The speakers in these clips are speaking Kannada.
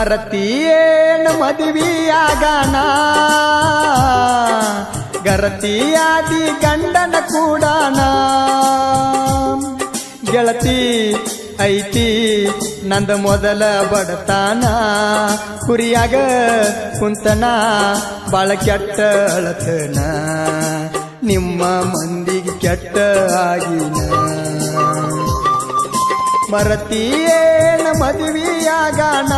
ಮರತಿಯೇನ ಮದುವೆಯಾಗಣ ಗರತಿಯಾದಿ ಗಂಡನ ಕೂಡಾನ ಗೆಳತಿ ಐತಿ ನಂದ ಮೊದಲ ಬಡತಾನ ಕುರಿಯಾಗ ಕುಂತನ ಬಾಳ ಕೆಟ್ಟ ಅಳತನ ನಿಮ್ಮ ಮಂದಿಗೆ ಕೆಟ್ಟ ಆಗಿನ ಮರತಿಯೇನ ಮದುವೆಯಾಗಣ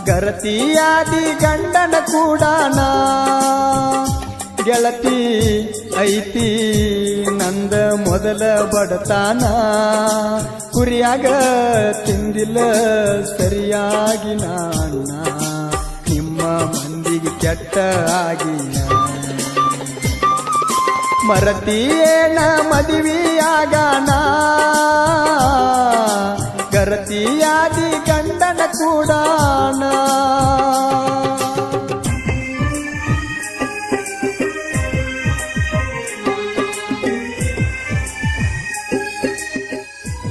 ಗರತಿಯಾದಿ ಗಂಡನ ಕೂಡಾನ ಗೆಳತಿ ಐತಿ ನಂದ ಮೊದಲ ಬಡತಾನ ಕುರಿಯಾಗ ತಿಂದಿಲ್ಲ ಸರಿಯಾಗಿ ನಾನ ನಿಮ್ಮ ಮಂದಿಗೆ ಕೆಟ್ಟ ಆಗಿನ ಮರತಿಯೇನ ಮದುವೆಯಾಗಣ ಗರತಿಯಾದಿ ಗಂಡನ ಕೂಡಾನ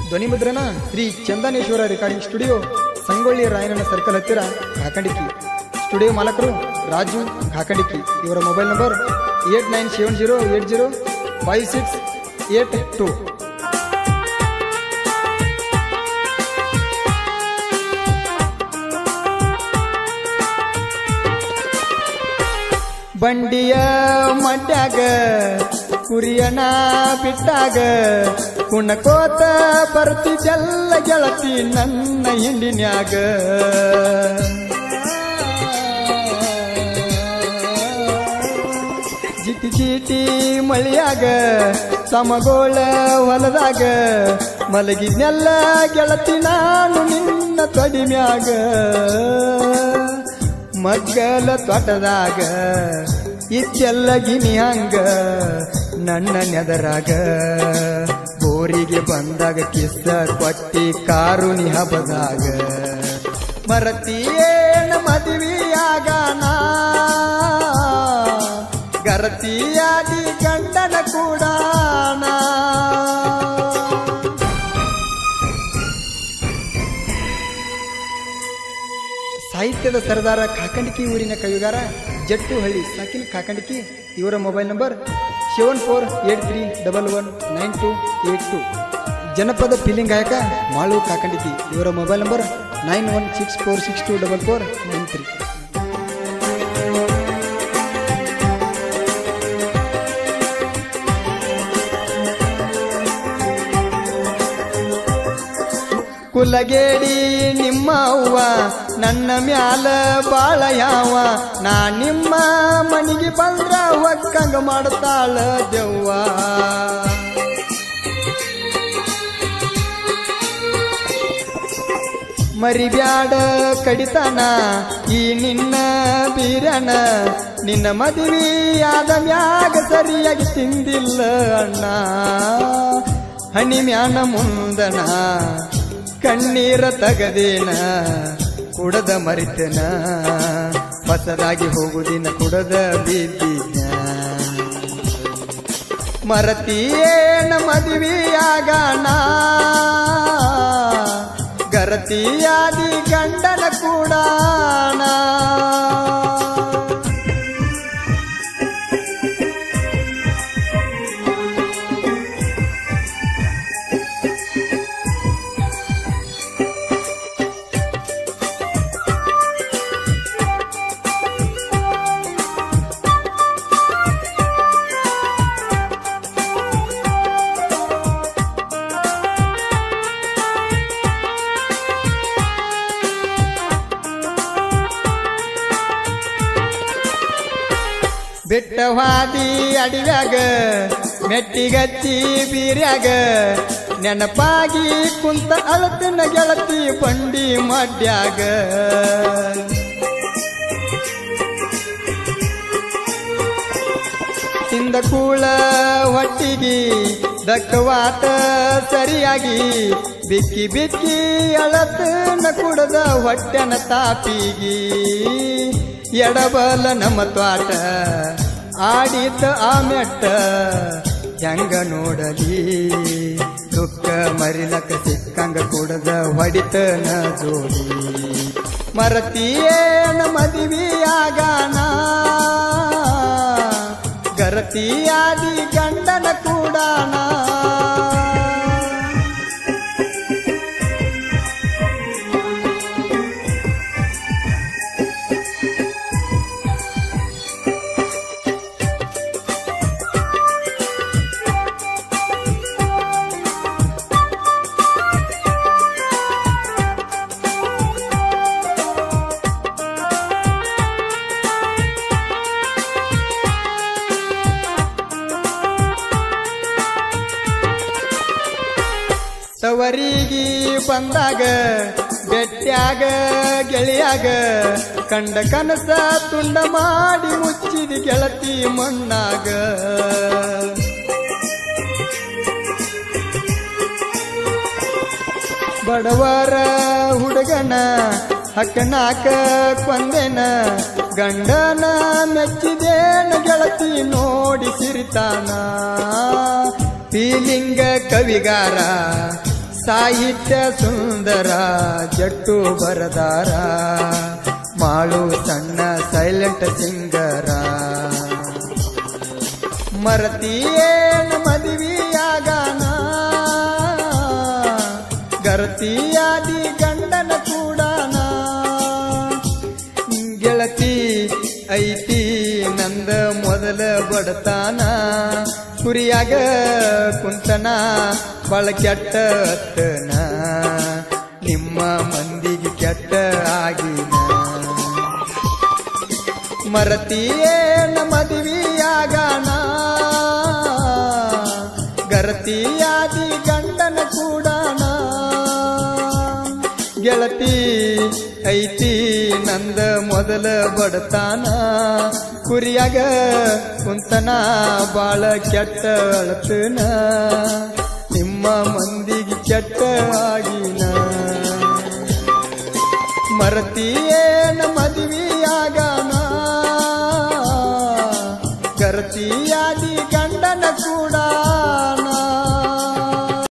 ಧ್ವನಿ ಮುದ್ರಣ Shri Chandaneshwara recording studio Sangolli Rayanna circle ಹತ್ತಿರ ಕಾಕಂಡಿಕ್ಕಿ ಸ್ಟುಡಿಯೋ ಮಾಲಕರು ರಾಜು ಕಾಕಂಡಿಕ್ಕಿ ಇವರ ಮೊಬೈಲ್ ನಂಬರ್ 8970805682 ಬಂಡಿಯ ಮಡ್ಯಾಗ ಕುರಿಯನ ಬಿಟ್ಟಾಗ ಕುಣಕೋತ ಬರ್ತಿದ್ದೆಲ್ಲ ಗೆಳತಿ ನನ್ನ ಹಿಂಡಿನ್ಯಾಗ ಜಿಟಿ ಜಿಟಿ ಮಳಿಯಾಗ ಸಮಗೋಳ ಹೊಲದಾಗ ಮಲಗಿದ್ನೆಲ್ಲ ಗೆಳತಿ ನಾನು ನಿನ್ನ ತೊಡಿಮ್ಯಾಗ ಮಗ್ಗಲ ತೋಟದಾಗ ಇಚ್ಚೆಲ್ಲ ಗಿನಿ ಹಂಗ ನನ್ನ ನೆದರಾಗ ಬೋರಿಗೆ ಬಂದಾಗ ಕಿಸ್ಸ ಕೊಟ್ಟಿ ಕಾರುನಿ ಹಬ್ಬದಾಗ ಮರತಿಯೇನ ಮದುವೆಯಾಗಣ ಗರತಿಯಾದಿ ಗಂಡನ ಕೂಡಾನ ಸಾಹಿತ್ಯದ ಸರದಾರ ಕಾಕಂಡಿಕಿ ಊರಿನ ಕವಿಗಾರ ಜಟ್ಟುಹಳ್ಳಿ ಸಾಕಿನ್ ಕಾಕಂಡಿಕಿ ಇವರ ಮೊಬೈಲ್ ನಂಬರ್ 7483119282 ಜನಪದ ಫೀಲಿಂಗ್ ಗಾಯಕ ಮಾಳು ಕಾಕಂಡಿಕಿ ಇವರ ಮೊಬೈಲ್ ನಂಬರ್ 9164624493 ಕುಲಗೇಡಿ ನಿಮ್ಮ ಅವ್ವ ನನ್ನ ಮ್ಯಾಲ ಬಾಳ ಯಾವ ನಾ ನಿಮ್ಮ ಮನಿಗೆ ಬಂದ್ರ ಒಕ್ಕಂಗ ಮಾಡ್ತಾಳ ದೆವ್ವ ಮರಿಬ್ಯಾಡ ಕಡಿತಾನ ಈ ನಿನ್ನ ಬೀರನ ನಿನ್ನ ಮದುವೆಯಾದ ಮ್ಯಾಗ ಸರಿಯಾಗಿ ತಿಂದಿಲ್ಲ ಅಣ್ಣ ಹನಿ ಮ್ಯಾನ ಮುಂದನ ಕಣ್ಣೀರ ತಗದೇನ ಕುಡದ ಮರಿತನ ಹೊಸದಾಗಿ ಹೋಗುದಿನ ಕುಡದ ಬಿದ್ದಿನ ಮರತಿಯೇನ ಮದುವೆಯಾಗಣ ಗರತಿಯಾದಿ ಗಂಡನ ಕೂಡಾನ ಬೆಟ್ಟವಾದಿ ಅಡಿವ್ಯಾಗ ಮೆಟ್ಟಿಗಚ್ಚಿ ಬೀರ್ಯಾಗ ನೆನಪಾಗಿ ಕುಂತ ಅಳತಿನ ಗೆಳತಿ ಬಂಡಿ ಮಡ್ಯಾಗ ತಿಂದ ಕೂಳ ಹೊಟ್ಟಿಗಿ ದಕ್ಕವಾತ ಸರಿಯಾಗಿ ಬಿಕ್ಕಿ ಬಿಕ್ಕಿ ಅಳತನ ಕುಡದ ಹೊಟ್ಟೆನ ತಾಪಿಗಿ ಎಡಬಲ ನಮ್ಮ ತ್ವಾಟ ಆಡಿತ ಆ ಮೆಟ್ಟ ಹೆಂಗ ನೋಡಲಿ ದುಃಖ ಮರಿಲಕ ಸಿಕ್ಕಂಗ ಕುಡದ ಹೊಡಿತನ ಜೋಡಿ ಮರತಿಯೇನ ಮದುವೆಯಾಗಾನ ಗರತಿಯಾದಿ ಗಂಡನ ಕೂಡಾನ ತವರಿಗೆ ಬಂದಾಗ ಬೆಟ್ಟ್ಯಾಗ ಗೆಳೆಯಾಗ ಕಂಡ ಕನಸ ತುಂಡ ಮಾಡಿ ಮುಚ್ಚಿದ ಗೆಳತಿ ಮಣ್ಣಾಗ ಬಡವರ ಹುಡುಗನ ಹಕ್ಕನಾಕ ಕೊಂದೆನ ಗಂಡನ ಮೆಚ್ಚಿದೇನ ಗೆಳತಿ ನೋಡಿ ಸಿರಿತಾನ ಫೀಲಿಂಗ ಕವಿಗಾರ ಸಾಹಿತ್ಯ ಸುಂದರ ಜಟ್ಟು ಬರದಾರ ಮಾಳು ಸಣ್ಣ ಸೈಲೆಂಟ್ ಸಿಂಗರ ಮರತಿಯೇನ ಮದುವೆಯಾಗಾನ ಗರತಿಯಾದಿ ಗಂಡನ ಕೂಡಾನ ಗೆಳತಿ ಐತಿ ನಂದ ಮೊದಲ ಬಡತಾನ ಕುರಿಯಾಗ ಕುಂತನ ಬಳ ಕೆಟ್ಟ ಅತ್ತನ ನಿಮ್ಮ ಮಂದಿಗೆ ಕೆಟ್ಟ ಆಗಿನ ಮರತಿಯೇನ ಮದುವೆಯಾಗಾನ ಗರತಿಯಾದಿ ಗಂಡನ ಕೂಡಾನ ಗೆಳತಿ ಐತಿ ನಂದ ಮೊದಲ ಬಡತಾನ ಕುರಿಯಾಗ ಕುಂತನ ಬಾಳ ಕೆಟ್ಟ ಅಳತನ ನಿಮ್ಮ ಮಂದಿಗೆ ಕೆಟ್ಟ ಆಗಿನ ಮರತಿಯೇನ ಮದುವೆಯಾಗ